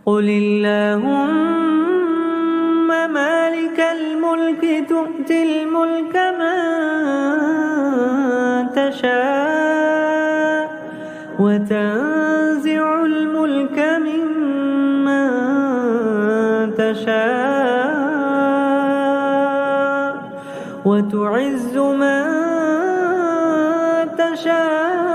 قل اللهم مالك الملك تؤتي الملك من تشاء وتنزع الملك ممن تشاء وتعز من تشاء